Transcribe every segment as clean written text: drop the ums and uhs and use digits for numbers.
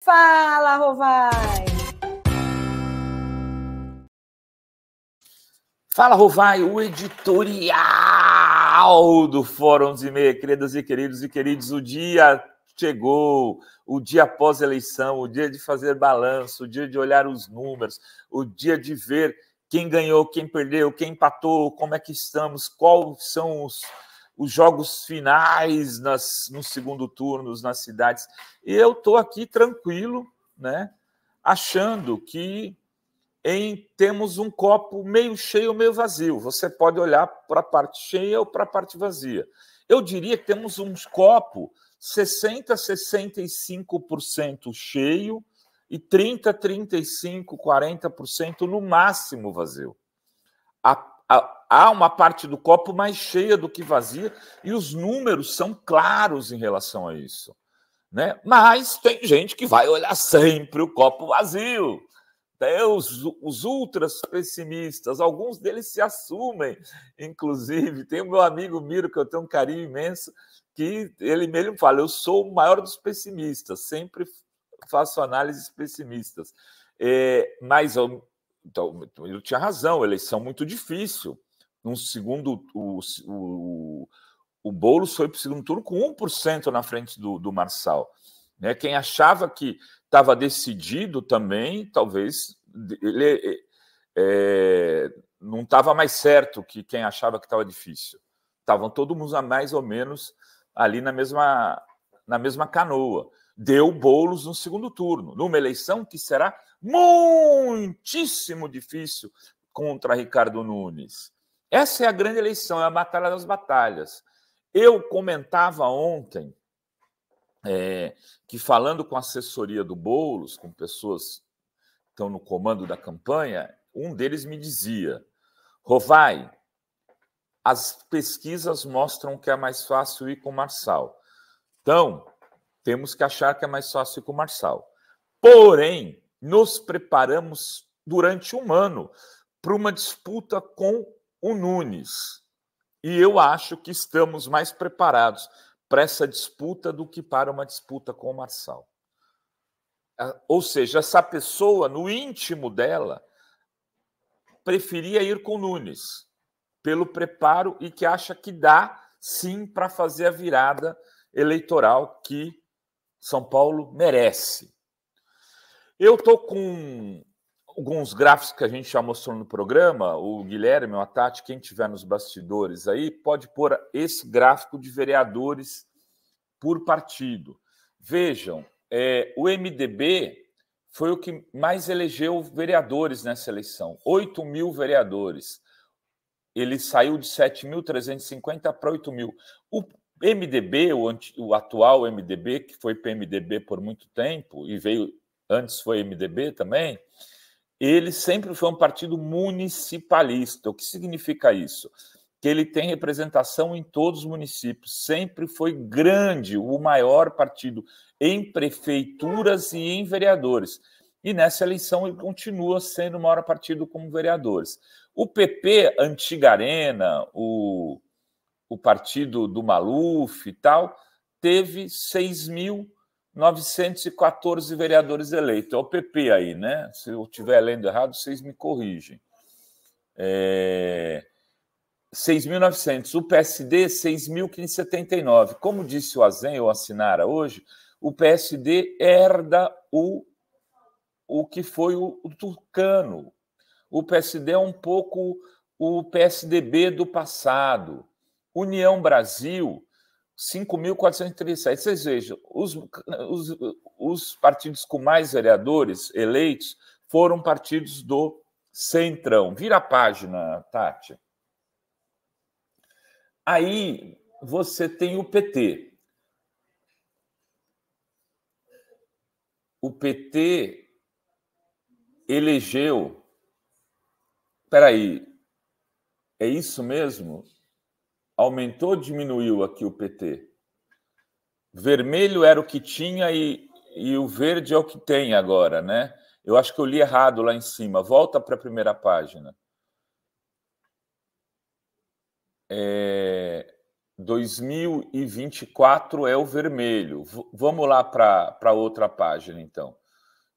Fala, Rovai! Fala, Rovai, o editorial do Fórum 11:30. Queridas e queridos, o dia chegou, o dia após a eleição, o dia de fazer balanço, o dia de olhar os números, o dia de ver quem ganhou, quem perdeu, quem empatou, como é que estamos, quais são os jogos finais no segundo turno nas cidades. E eu estou aqui tranquilo, né, achando que temos um copo meio cheio ou meio vazio. Você pode olhar para a parte cheia ou para a parte vazia. Eu diria que temos um copo 60%, 65% cheio e 30%, 35%, 40% no máximo vazio. Há uma parte do copo mais cheia do que vazia e os números são claros em relação a isso, né? Mas tem gente que vai olhar sempre o copo vazio. Tem os ultras pessimistas, alguns deles se assumem, inclusive. Tem o meu amigo Miro, que eu tenho um carinho imenso, que ele mesmo fala: eu sou o maior dos pessimistas, sempre faço análises pessimistas. Mas eu tinha razão, eleição muito difícil. No segundo, o Boulos foi para o segundo turno com 1% na frente do Marçal. Né? Quem achava que estava decidido também, talvez ele não estava mais certo que quem achava que estava difícil. Estavam todo mundo mais ou menos ali na mesma canoa. Deu Boulos no segundo turno, numa eleição que será muitíssimo difícil contra Ricardo Nunes. Essa é a grande eleição, é a batalha das batalhas. Eu comentava ontem que, falando com a assessoria do Boulos, com pessoas que estão no comando da campanha, um deles me dizia: Rovai, as pesquisas mostram que é mais fácil ir com o Marçal. Então, temos que achar que é mais fácil ir com o Marçal. Porém, nos preparamos durante um ano para uma disputa com o Nunes. E eu acho que estamos mais preparados para essa disputa do que para uma disputa com o Marçal. Ou seja, essa pessoa, no íntimo dela, preferia ir com o Nunes, pelo preparo, e que acha que dá, sim, para fazer a virada eleitoral que São Paulo merece. Eu estou com alguns gráficos que a gente já mostrou no programa. O Guilherme, o Tati, quem tiver nos bastidores aí, pode pôr esse gráfico de vereadores por partido. Vejam, o MDB foi o que mais elegeu vereadores nessa eleição, 8 mil vereadores. Ele saiu de 7.350 para 8 mil. O MDB, o atual MDB, que foi PMDB por muito tempo, e veio antes foi MDB também, ele sempre foi um partido municipalista. O que significa isso? Que ele tem representação em todos os municípios, sempre foi grande, o maior partido em prefeituras e em vereadores. E nessa eleição ele continua sendo o maior partido como vereadores. O PP, antiga Arena, o partido do Maluf e tal, teve 6.914 vereadores eleitos. É o PP aí, né? Se eu estiver lendo errado, vocês me corrigem. 6.900. O PSD, 6.579. Como disse o Azen, ou a Sinara hoje, o PSD herda o que foi o Tucano. O PSD é um pouco o PSDB do passado. União Brasil, 5.437. Vocês vejam, os partidos com mais vereadores eleitos foram partidos do Centrão. Vira a página, Tati. Aí você tem o PT. O PT elegeu... Espera aí, é isso mesmo? Aumentou ou diminuiu aqui o PT? Vermelho era o que tinha e o verde é o que tem agora, né? Eu acho que eu li errado lá em cima. Volta para a primeira página. 2024 é o vermelho. Vamos lá para outra página, então.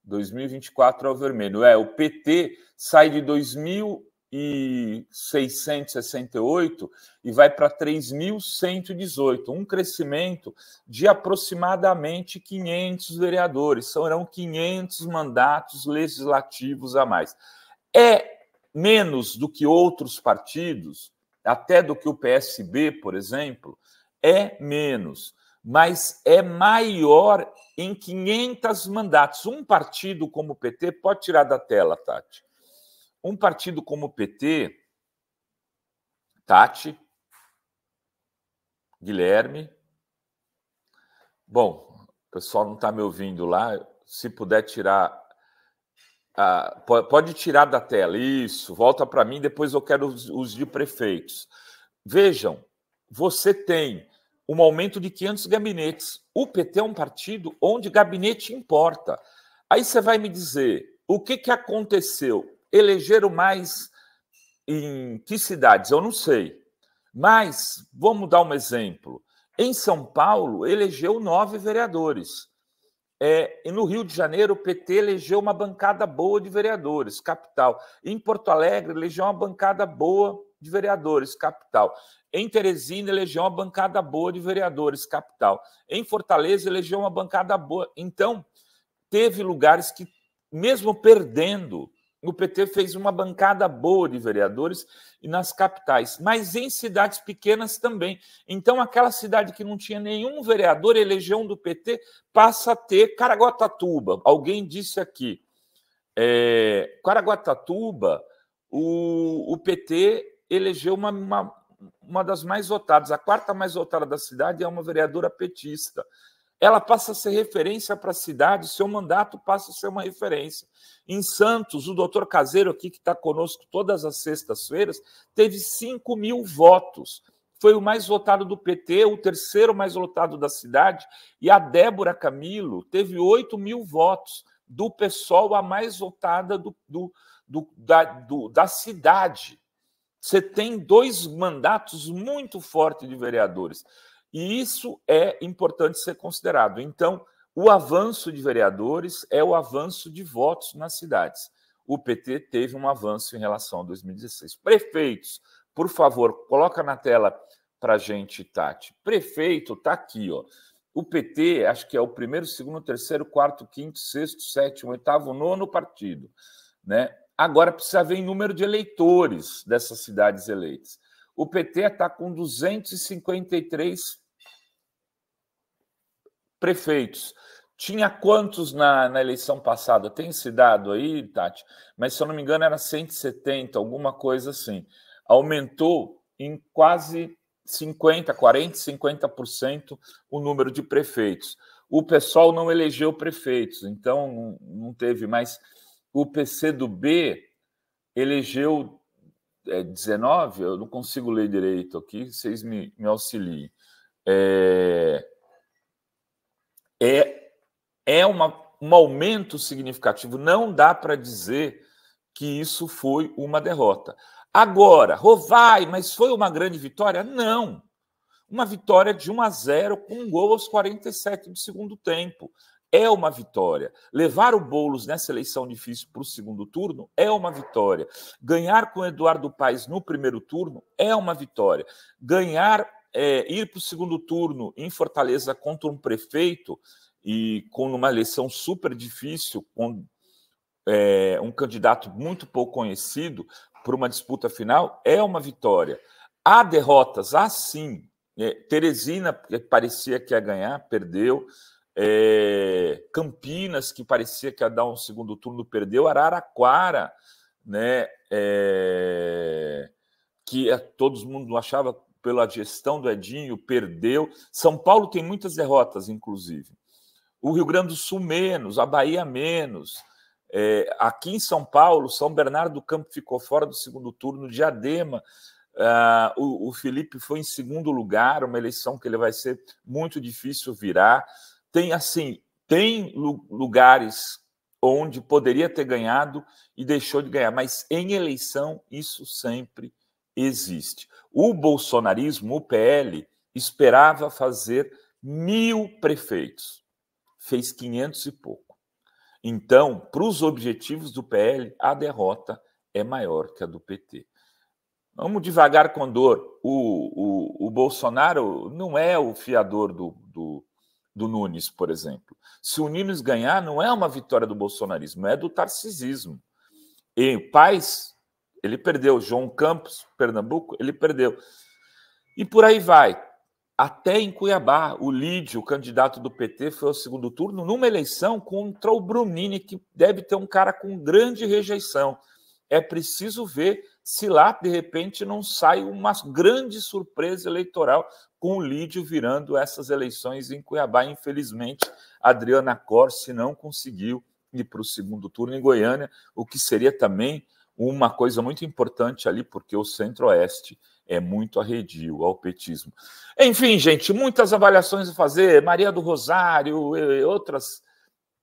2024 é o vermelho. O PT sai de 2.668 e vai para 3.118, um crescimento de aproximadamente 500 vereadores. Serão 500 mandatos legislativos a mais. É menos do que outros partidos, até do que o PSB, por exemplo, é menos, mas é maior em 500 mandatos. Um partido como o PT, pode tirar da tela, Tati. Um partido como o PT, Tati, Guilherme. Bom, o pessoal não está me ouvindo lá, se puder tirar. Pode tirar da tela, isso, volta para mim, depois eu quero os de prefeitos. Vejam, você tem um aumento de 500 gabinetes. O PT é um partido onde gabinete importa. Aí você vai me dizer, o que aconteceu? Elegeram mais em que cidades? Eu não sei. Mas, vamos dar um exemplo. Em São Paulo, elegeu 9 vereadores. E no Rio de Janeiro, o PT elegeu uma bancada boa de vereadores, capital. Em Porto Alegre, elegeu uma bancada boa de vereadores, capital. Em Teresina, elegeu uma bancada boa de vereadores, capital. Em Fortaleza, elegeu uma bancada boa. Então, teve lugares que, mesmo perdendo, o PT fez uma bancada boa de vereadores e nas capitais, mas em cidades pequenas também. Então, aquela cidade que não tinha nenhum vereador, elegeu um do PT, passa a ter Caraguatatuba. Alguém disse aqui, Caraguatatuba, o PT elegeu uma das mais votadas, a quarta mais votada da cidade é uma vereadora petista. Ela passa a ser referência para a cidade, seu mandato passa a ser uma referência. Em Santos, o doutor Caseiro, aqui, que está conosco todas as sextas-feiras, teve 5.000 votos. Foi o mais votado do PT, o terceiro mais votado da cidade, e a Débora Camilo teve 8.000 votos, do PSOL, a mais votada da cidade. Você tem 2 mandatos muito fortes de vereadores. E isso é importante ser considerado. Então, o avanço de vereadores é o avanço de votos nas cidades. O PT teve um avanço em relação a 2016. Prefeitos, por favor, coloca na tela para a gente, Tati. Prefeito está aqui, ó. O PT, acho que é o primeiro, segundo, terceiro, quarto, quinto, sexto, sétimo, oitavo, nono partido, né? Agora precisa ver em número de eleitores dessas cidades eleitas. O PT está com 253 prefeitos. Tinha quantos na eleição passada? Tem esse dado aí, Tati? Mas, se eu não me engano, era 170, alguma coisa assim. Aumentou em quase 40%, 50% o número de prefeitos. O pessoal não elegeu prefeitos, então não teve mais. O PCdoB elegeu 19, eu não consigo ler direito aqui, vocês me auxiliem. Um aumento significativo. Não dá para dizer que isso foi uma derrota. Agora, vai, mas foi uma grande vitória? Não. Uma vitória de 1-0 com um gol aos 47 do segundo tempo. É uma vitória. Levar o Boulos nessa eleição difícil para o segundo turno é uma vitória. Ganhar com o Eduardo Paes no primeiro turno é uma vitória. Ir para o segundo turno em Fortaleza contra um prefeito e com uma eleição super difícil, com um candidato muito pouco conhecido para uma disputa final, é uma vitória. Há derrotas, sim. Teresina, que parecia que ia ganhar, perdeu. Campinas, que parecia que ia dar um segundo turno, perdeu. Araraquara, né, que todo mundo achava pela gestão do Edinho, perdeu. São Paulo tem muitas derrotas, inclusive. O Rio Grande do Sul menos, a Bahia menos. Aqui em São Paulo, São Bernardo do Campo ficou fora do segundo turno, Diadema, o Felipe foi em segundo lugar, uma eleição que ele vai ser muito difícil virar. Tem lugares onde poderia ter ganhado e deixou de ganhar, mas em eleição isso sempre existe. O bolsonarismo, o PL, esperava fazer 1.000 prefeitos, fez 500 e pouco. Então, para os objetivos do PL, a derrota é maior que a do PT. Vamos devagar com dor. O Bolsonaro não é o fiador do Nunes, por exemplo. Se o Nunes ganhar, não é uma vitória do bolsonarismo, é do tarcisismo. E Paes, ele perdeu. João Campos, Pernambuco, ele perdeu. E por aí vai. Até em Cuiabá, o Lídio, o candidato do PT, foi ao segundo turno numa eleição contra o Brunini, que deve ter um cara com grande rejeição. É preciso ver se lá, de repente, não sai uma grande surpresa eleitoral com o Lídio virando essas eleições em Cuiabá. Infelizmente, a Adriana Corsi não conseguiu ir para o segundo turno em Goiânia, o que seria também uma coisa muito importante ali, porque o Centro-Oeste é muito arredio ao petismo. Enfim, gente, muitas avaliações a fazer. Maria do Rosário,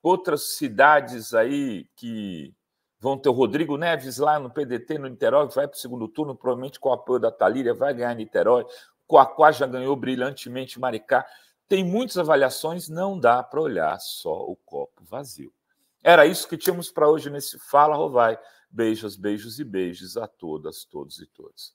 outras cidades aí que vão ter o Rodrigo Neves lá no PDT, no Niterói, vai para o segundo turno, provavelmente com o apoio da Thalíria, vai ganhar Niterói. Coaquá já ganhou brilhantemente Maricá. Tem muitas avaliações, não dá para olhar só o copo vazio. Era isso que tínhamos para hoje nesse Fala Rovai. Beijos, beijos e beijos a todas, todos e todas.